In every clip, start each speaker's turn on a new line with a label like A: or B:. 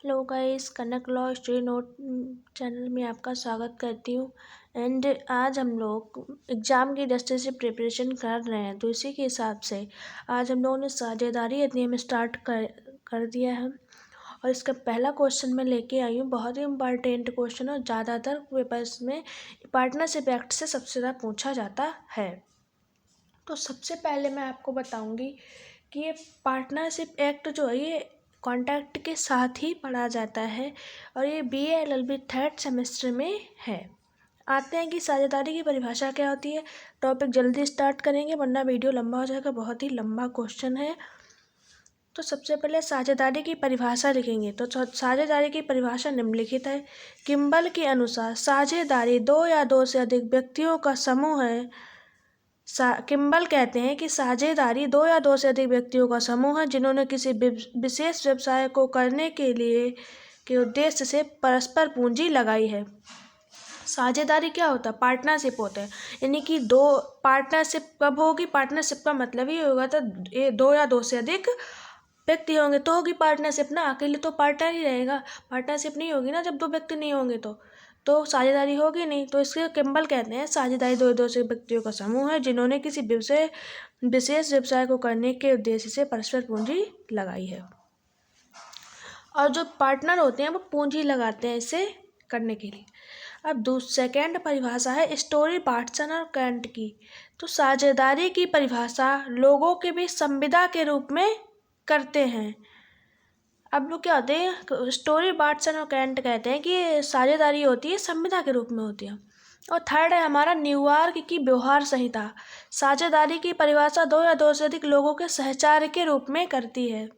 A: Hello guys, कनक law story note channel में आपका स्वागत करती हूँ। एंड आज हम लोग एग्ज़ाम की दृष्टि से प्रिपरेशन कर रहे हैं, तो इसी के हिसाब से आज हम लोगों ने साझेदारी अधिनियम स्टार्ट कर दिया है। और इसका पहला क्वेश्चन मैं लेके आई हूँ, बहुत ही इम्पॉर्टेंट क्वेश्चन और ज़्यादातर पेपर्स में पार्टनरशिप एक्ट से सबसे ज़्यादा पूछा जाता है। तो सबसे पहले मैं आपको बताऊँगी कि ये पार्टनरशिप एक्ट जो है ये कॉन्ट्रैक्ट के साथ ही पढ़ा जाता है और ये BA LLB थर्ड सेमेस्टर में है। आते हैं कि साझेदारी की परिभाषा क्या होती है। टॉपिक जल्दी स्टार्ट करेंगे वरना वीडियो लंबा हो जाएगा, बहुत ही लंबा क्वेश्चन है। तो सबसे पहले साझेदारी की परिभाषा लिखेंगे। तो साझेदारी की परिभाषा निम्नलिखित है। किम्बल के अनुसार साझेदारी दो या दो से अधिक व्यक्तियों का समूह है। किम्बल कहते हैं कि साझेदारी दो या दो से अधिक व्यक्तियों का समूह है जिन्होंने किसी विशेष व्यवसाय को करने के उद्देश्य से परस्पर पूंजी लगाई है। साझेदारी क्या होता है? पार्टनरशिप होता है, यानी कि दो पार्टनरशिप कब होगी? पार्टनरशिप का मतलब ही होगा तो दो या दो से अधिक व्यक्ति होंगे तो होगी पार्टनरशिप ना। अकेले तो पार्टनर ही रहेगा, पार्टनरशिप नहीं होगी ना जब दो व्यक्ति नहीं होंगे तो साझेदारी होगी नहीं। तो इसके किम्बल कहते हैं साझेदारी दो दो से व्यक्तियों का समूह है जिन्होंने किसी विशेष व्यवसाय को करने के उद्देश्य से परस्पर पूंजी लगाई है। और जो पार्टनर होते हैं वो पूंजी लगाते हैं इसे करने के लिए। अब सेकेंड परिभाषा है स्टोरी बार्टसन और कैंट की। तो साझेदारी की परिभाषा लोगों के बीच संविदा के रूप में करते हैं। अब लोग क्या होते हैं, स्टोरी बार्टसन और कैंट कहते हैं कि साझेदारी होती है संविदा के रूप में होती है। और थर्ड है हमारा न्यूयॉर्क की व्यवहार संहिता। साझेदारी की परिभाषा दो या दो से अधिक लोगों के सहचार्य के रूप में करती है।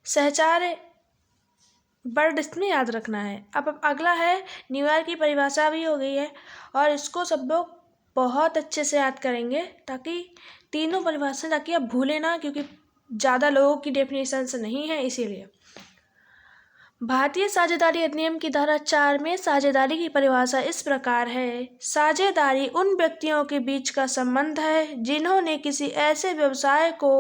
A: सहचार्य वर्ड इसमें याद रखना है। अब अगला है न्यूयॉर्क की परिभाषा भी हो गई है और इसको सब लोग बहुत अच्छे से याद करेंगे ताकि तीनों परिभाषा ताकि आप भूलें ना, क्योंकि ज़्यादा लोगों की डेफिनेशंस नहीं है इसीलिए। भारतीय साझेदारी अधिनियम की धारा 4 में साझेदारी की परिभाषा इस प्रकार है। साझेदारी उन व्यक्तियों के बीच का संबंध है जिन्होंने किसी ऐसे व्यवसाय को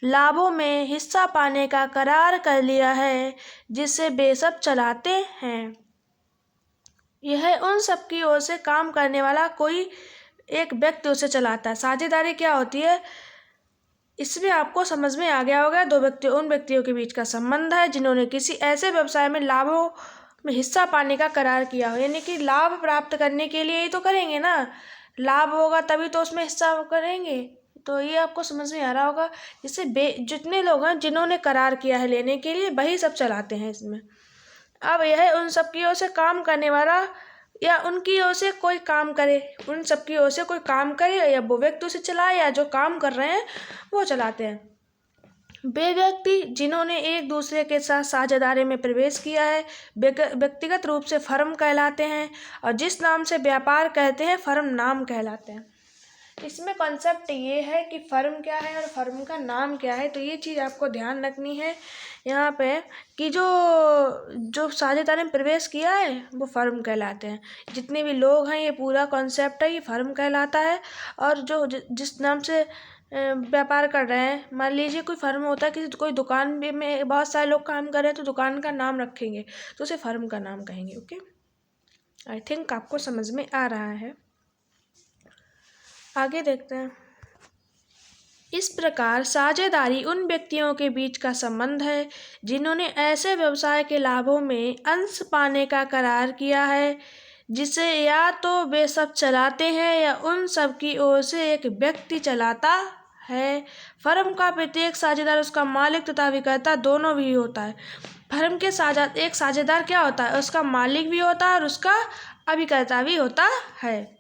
A: लाभों में हिस्सा पाने का करार कर लिया है जिसे वे सब चलाते हैं। यह उन सब की ओर से काम करने वाला कोई एक व्यक्ति उसे चलाता है। साझेदारी क्या होती है इसमें आपको समझ में आ गया होगा। उन व्यक्तियों के बीच का संबंध है जिन्होंने किसी ऐसे व्यवसाय में लाभों में हिस्सा पाने का करार किया हो, यानी कि लाभ प्राप्त करने के लिए ही तो करेंगे ना, लाभ होगा तभी तो उसमें हिस्सा करेंगे। तो ये आपको समझ में आ रहा होगा। जिससे जितने लोग हैं जिन्होंने करार किया है लेने के लिए वही सब चलाते हैं इसमें। अब यह उन सब की ओर से काम करने वाला या उनकी ओर से कोई काम करे, उन सब की ओर से कोई काम करे या वो व्यक्ति उसे चलाए या जो काम कर रहे हैं वो चलाते हैं। वे व्यक्ति जिन्होंने एक दूसरे के साथ साझेदारी में प्रवेश किया है व्यक्तिगत रूप से फर्म कहलाते हैं और जिस नाम से व्यापार कहते हैं फर्म नाम कहलाते हैं। इसमें कॉन्सेप्ट ये है कि फर्म क्या है और फर्म का नाम क्या है, तो ये चीज़ आपको ध्यान रखनी है यहाँ पे कि जो साझेदारी में प्रवेश किया है वो फर्म कहलाते हैं। जितने भी लोग हैं ये पूरा कॉन्सेप्ट है, ये फर्म कहलाता है। और जो जिस नाम से व्यापार कर रहे हैं, मान लीजिए कोई फर्म होता है कोई दुकान में बहुत सारे लोग काम कर रहे हैं तो दुकान का नाम रखेंगे तो उसे फर्म का नाम कहेंगे। ओके, आई थिंक आपको समझ में आ रहा है। आगे देखते हैं। इस प्रकार साझेदारी उन व्यक्तियों के बीच का संबंध है जिन्होंने ऐसे व्यवसाय के लाभों में अंश पाने का करार किया है जिसे या तो वे सब चलाते हैं या उन सब की ओर से एक व्यक्ति चलाता है। फर्म का प्रत्येक साझेदार उसका मालिक तथा विक्रेता दोनों भी होता है। फर्म के एक साझेदार क्या होता है, उसका मालिक भी होता है और उसका अभिकर्ता भी होता है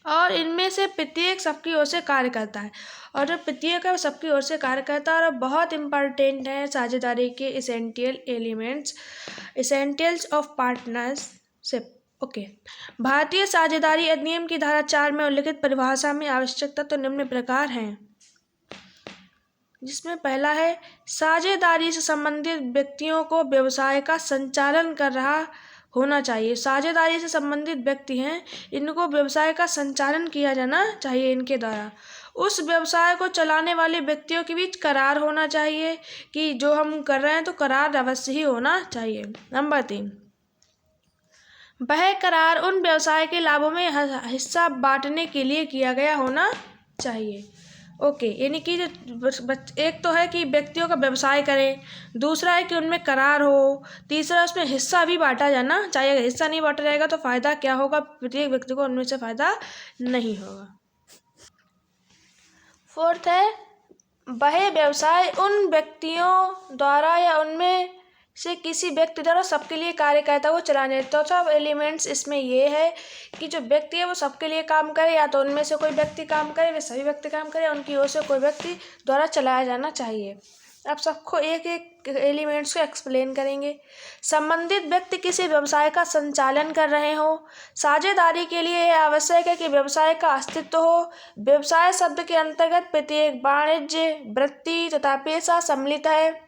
A: और इनमें से प्रत्येक सबकी ओर से कार्य करता है। और जो प्रत्येक है सबकी ओर से कार्य करता है और बहुत इंपॉर्टेंट है साझेदारी के एसेंशियल्स ऑफ पार्टनरशिप। ओके, भारतीय साझेदारी अधिनियम की धारा 4 में उल्लिखित परिभाषा में आवश्यकता तो निम्न प्रकार हैं, जिसमें पहला है साझेदारी से संबंधित व्यक्तियों को व्यवसाय का संचालन कर रहा होना चाहिए। साझेदारी से संबंधित व्यक्ति हैं इनको व्यवसाय का संचालन किया जाना चाहिए इनके द्वारा। उस व्यवसाय को चलाने वाले व्यक्तियों के बीच करार होना चाहिए कि जो हम कर रहे हैं तो करार अवश्य ही होना चाहिए। नंबर 3, वह करार उन व्यवसाय के लाभों में हिस्सा बांटने के लिए किया गया होना चाहिए। ओके, यानी कि एक तो है कि व्यक्तियों का व्यवसाय करें, दूसरा है कि उनमें करार हो, तीसरा उसमें हिस्सा भी बांटा जाना चाहिए। अगर हिस्सा नहीं बांटा जाएगा तो फायदा क्या होगा, प्रत्येक व्यक्ति को उनमें से फायदा नहीं होगा। फोर्थ है, वह व्यवसाय उन व्यक्तियों द्वारा या उनमें से किसी व्यक्ति द्वारा सबके लिए कार्य करता हुआ चलाने। तो सब एलिमेंट्स इसमें ये है कि जो व्यक्ति है वो सबके लिए काम करे, या तो उनमें से कोई व्यक्ति काम करे, वे सभी व्यक्ति काम करे, उनकी ओर से कोई व्यक्ति द्वारा चलाया जाना चाहिए। अब सबको एक एक एलिमेंट्स को एक्सप्लेन करेंगे। संबंधित व्यक्ति किसी व्यवसाय का संचालन कर रहे हो। साझेदारी के लिए यह आवश्यक है कि व्यवसाय का अस्तित्व हो। व्यवसाय शब्द के अंतर्गत प्रत्येक वाणिज्य, वृत्ति तथा पेशा सम्मिलित है।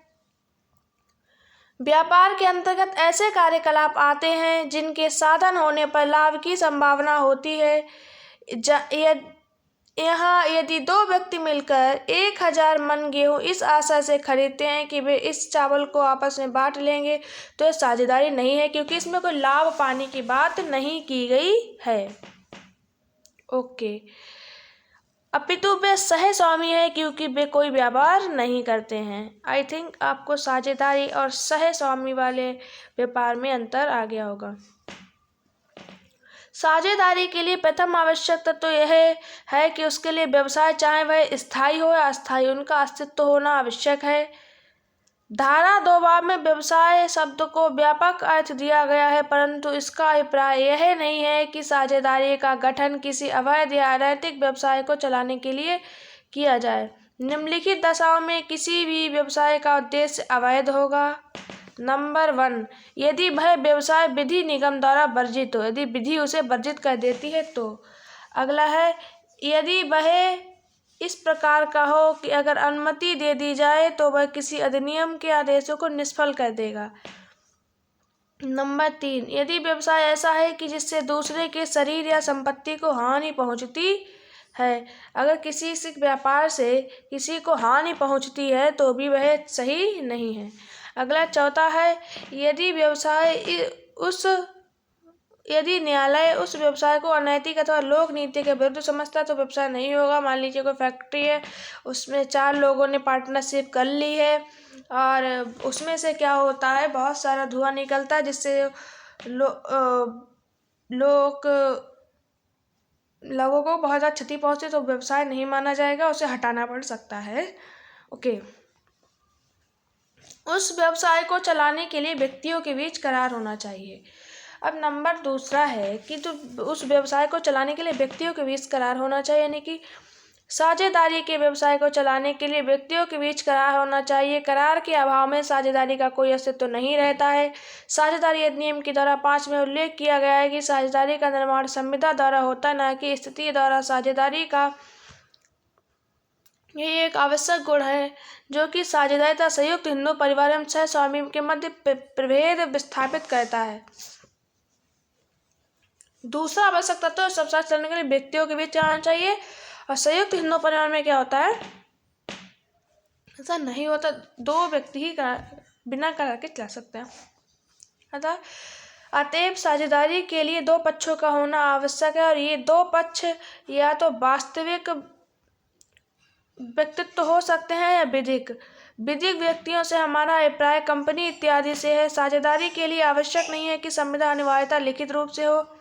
A: व्यापार के अंतर्गत ऐसे कार्यकलाप आते हैं जिनके साधन होने पर लाभ की संभावना होती है। यहाँ यदि दो व्यक्ति मिलकर 1000 मन गेहूँ इस आशा से खरीदते हैं कि वे इस चावल को आपस में बांट लेंगे, तो यह साझेदारी नहीं है, क्योंकि इसमें कोई लाभ पाने की बात नहीं की गई है। ओके, अपितु वे सह स्वामी है क्योंकि वे कोई व्यापार नहीं करते हैं। आई थिंक आपको साझेदारी और सह स्वामी वाले व्यापार में अंतर आ गया होगा। साझेदारी के लिए प्रथम आवश्यक तत्व तो यह है कि उसके लिए व्यवसाय चाहे वह स्थायी हो या अस्थायी, उनका अस्तित्व होना आवश्यक है। धारा 2 में व्यवसाय शब्द को व्यापक अर्थ दिया गया है, परंतु इसका अभिप्राय यह नहीं है कि साझेदारी का गठन किसी अवैध या अनैतिक व्यवसाय को चलाने के लिए किया जाए। निम्नलिखित दशाओं में किसी भी व्यवसाय का उद्देश्य अवैध होगा। नंबर 1, यदि वह व्यवसाय विधि निगम द्वारा वर्जित हो, यदि विधि उसे वर्जित कर देती है तो। अगला है, यदि वह इस प्रकार का हो कि अगर अनुमति दे दी जाए तो वह किसी अधिनियम के आदेशों को निष्फल कर देगा। नंबर 3, यदि व्यवसाय ऐसा है कि जिससे दूसरे के शरीर या संपत्ति को हानि पहुंचती है। अगर किसी से व्यापार से किसी को हानि पहुंचती है तो भी वह सही नहीं है। अगला चौथा है, यदि न्यायालय उस व्यवसाय को अनैतिक अथवा लोक नीति के विरुद्ध समझता तो व्यवसाय नहीं होगा। मान लीजिए कोई फैक्ट्री है, उसमें 4 लोगों ने पार्टनरशिप कर ली है और उसमें से क्या होता है, बहुत सारा धुआं निकलता है जिससे लोगों को बहुत ज़्यादा क्षति पहुंचती, तो व्यवसाय नहीं माना जाएगा, उसे हटाना पड़ सकता है। ओके, उस व्यवसाय को चलाने के लिए व्यक्तियों के बीच करार होना चाहिए। अब नंबर 2 है कि तो उस व्यवसाय को चलाने के लिए व्यक्तियों के बीच करार होना चाहिए, यानी कि साझेदारी के व्यवसाय को चलाने के लिए व्यक्तियों के बीच करार होना चाहिए। करार के अभाव में साझेदारी का कोई अस्तित्व नहीं रहता है। साझेदारी अधिनियम की धारा 5 में उल्लेख किया गया है कि साझेदारी का निर्माण संविदा द्वारा होता है, न कि स्थिति द्वारा। साझेदारी का ये एक आवश्यक गुण है जो कि साझेदारी तथा संयुक्त हिंदू परिवार एवं सह स्वामी के मध्य प्रभेद विस्थापित करता है। दूसरा आवश्यक तत्व व्यवसाय चलाने के लिए व्यक्तियों के बीच चलाना चाहिए। और संयुक्त हिंदू परिवार में क्या होता है, ऐसा नहीं होता, 2 व्यक्ति ही बिना करार के चला सकते हैं। अतएव साझेदारी के लिए 2 पक्षों का होना आवश्यक है, और ये 2 पक्ष या तो वास्तविक व्यक्तित्व हो सकते हैं या विधिक व्यक्तियों से हमारा अभिप्राय कंपनी इत्यादि से है। साझेदारी के लिए आवश्यक नहीं है कि संविदा अनिवार्यता लिखित रूप से हो।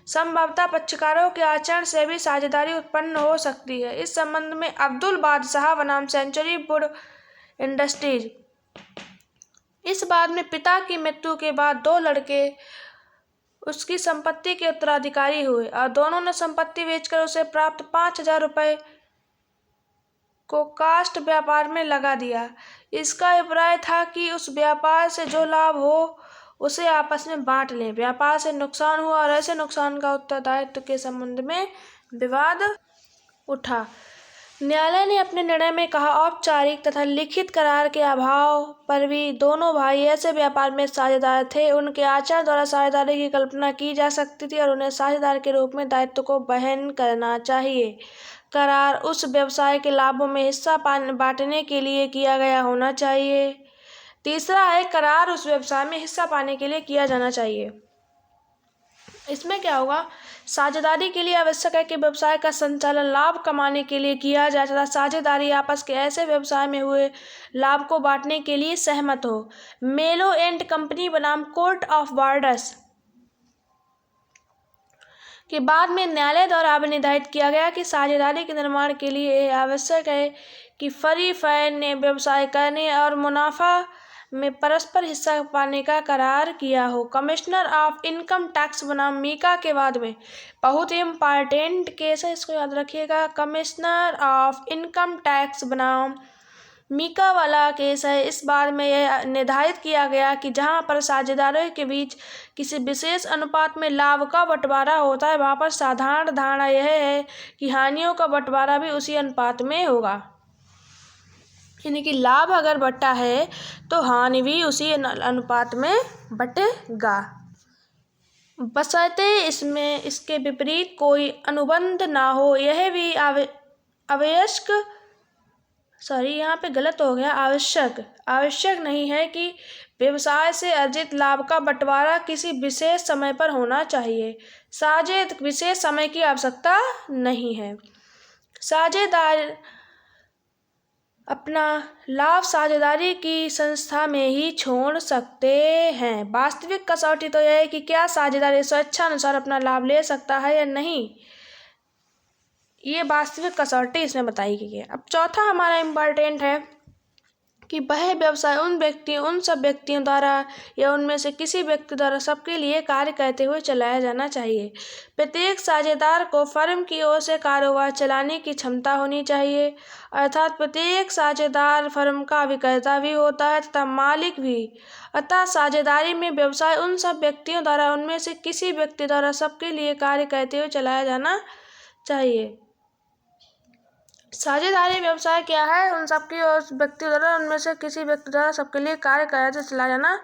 A: संभवतः पक्षकारों के आचरण से भी साझेदारी उत्पन्न हो सकती है। इस संबंध में अब्दुल बादशाह बनाम सेंचुरी वुड इंडस्ट्रीज। इस बाद में पिता की मृत्यु के बाद 2 लड़के उसकी संपत्ति के उत्तराधिकारी हुए और दोनों ने संपत्ति बेचकर उसे प्राप्त 5000 रुपये को कास्ट व्यापार में लगा दिया। इसका अभिप्राय था कि उस व्यापार से जो लाभ हो उसे आपस में बांट लें। व्यापार से नुकसान हुआ और ऐसे नुकसान का उत्तरदायित्व के संबंध में विवाद उठा। न्यायालय ने अपने निर्णय में कहा, औपचारिक तथा लिखित करार के अभाव पर भी दोनों भाई ऐसे व्यापार में साझेदार थे। उनके आचरण द्वारा साझेदारी की कल्पना की जा सकती थी और उन्हें साझेदार के रूप में दायित्व को वहन करना चाहिए। करार उस व्यवसाय के लाभों में हिस्सा बांटने के लिए किया गया होना चाहिए। तीसरा है करार उस व्यवसाय में हिस्सा पाने के लिए किया जाना चाहिए। इसमें क्या होगा, साझेदारी के लिए आवश्यक है कि व्यवसाय का संचालन लाभ कमाने के लिए किया जाए तथा साझेदारी आपस के ऐसे व्यवसाय में हुए लाभ को बांटने के लिए सहमत हो। मेलो एंड कंपनी बनाम कोर्ट ऑफ बॉर्डर्स के बाद में न्यायालय द्वारा अब निर्धारित किया गया कि साझेदारी के निर्माण के लिए यह आवश्यक है कि फर्री फैन ने व्यवसाय करने और मुनाफा में परस्पर हिस्सा पाने का करार किया हो। कमिश्नर ऑफ इनकम टैक्स बनाम मीका के बाद में बहुत ही इम्पॉर्टेंट केस है, इसको याद रखिएगा। कमिश्नर ऑफ इनकम टैक्स बनाम मीका वाला केस है। इस बार में यह निर्धारित किया गया कि जहां पर साझेदारों के बीच किसी विशेष अनुपात में लाभ का बंटवारा होता है, वहां पर साधारण धारणा यह है कि हानियों का बंटवारा भी उसी अनुपात में होगा। यानी कि लाभ अगर बटा है तो हानि भी उसी अनुपात में बटेगा, बशर्ते इसमें इसके विपरीत कोई अनुबंध ना हो। यह भी यहाँ पे गलत हो गया, आवश्यक नहीं है कि व्यवसाय से अर्जित लाभ का बंटवारा किसी विशेष समय पर होना चाहिए। विशेष समय की आवश्यकता नहीं है। साझेदार अपना लाभ साझेदारी की संस्था में ही छोड़ सकते हैं। वास्तविक कसौटी तो यह है कि क्या साझेदार स्वेच्छानुसार अपना लाभ ले सकता है या नहीं, ये वास्तविक कसौटी इसमें बताई गई है। अब चौथा हमारा इम्पॉर्टेंट है कि वह व्यवसाय उन सब व्यक्तियों द्वारा या उनमें से किसी व्यक्ति द्वारा सबके लिए कार्य करते हुए चलाया जाना चाहिए। प्रत्येक साझेदार को फर्म की ओर से कारोबार चलाने की क्षमता होनी चाहिए, अर्थात प्रत्येक साझेदार फर्म का विक्रेता भी होता है तथा मालिक भी। अतः साझेदारी में व्यवसाय उन सब व्यक्तियों द्वारा उनमें से किसी व्यक्ति द्वारा सबके लिए कार्य करते हुए चलाया जाना चाहिए। साझेदारी व्यवसाय क्या है, उन सबकी व्यक्ति द्वारा उनमें से किसी व्यक्ति द्वारा सबके लिए कार्य करते चला जाना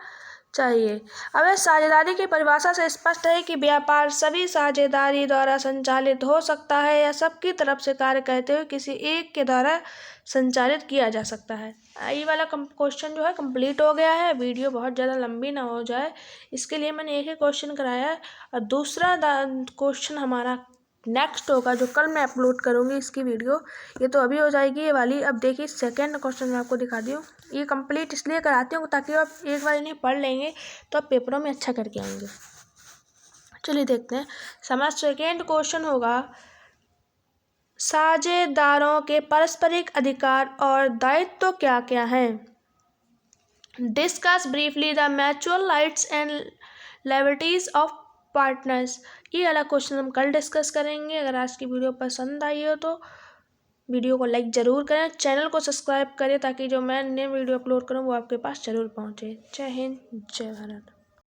A: चाहिए। अब इस साझेदारी की परिभाषा से स्पष्ट है कि व्यापार सभी साझेदारी द्वारा संचालित हो सकता है या सबकी तरफ से कार्य करते हुए किसी एक के द्वारा संचालित किया जा सकता है। ये वाला क्वेश्चन जो है कंप्लीट हो गया है। वीडियो बहुत ज़्यादा लंबी ना हो जाए इसके लिए मैंने एक ही क्वेश्चन कराया है, और दूसरा क्वेश्चन हमारा नेक्स्ट होगा जो कल मैं अपलोड करूँगी इसकी वीडियो। ये तो अभी हो जाएगी ये वाली। अब देखिए सेकंड क्वेश्चन मैं आपको दिखा दी हूँ। ये कंप्लीट इसलिए कराती हूँ ताकि आप एक बार इन्हें पढ़ लेंगे तो आप पेपरों में अच्छा करके आएंगे। चलिए देखते हैं। हमारा सेकेंड क्वेश्चन होगा, साझेदारों के पारस्परिक अधिकार और दायित्व क्या क्या हैं। Discuss briefly the mutual rights and liabilities of partners. ये वाला क्वेश्चन हम कल डिस्कस करेंगे। अगर आज की वीडियो पसंद आई हो तो वीडियो को लाइक ज़रूर करें, चैनल को सब्सक्राइब करें ताकि जो मैं नई वीडियो अपलोड करूँ वो आपके पास ज़रूर पहुँचे। जय हिंद, जय भारत।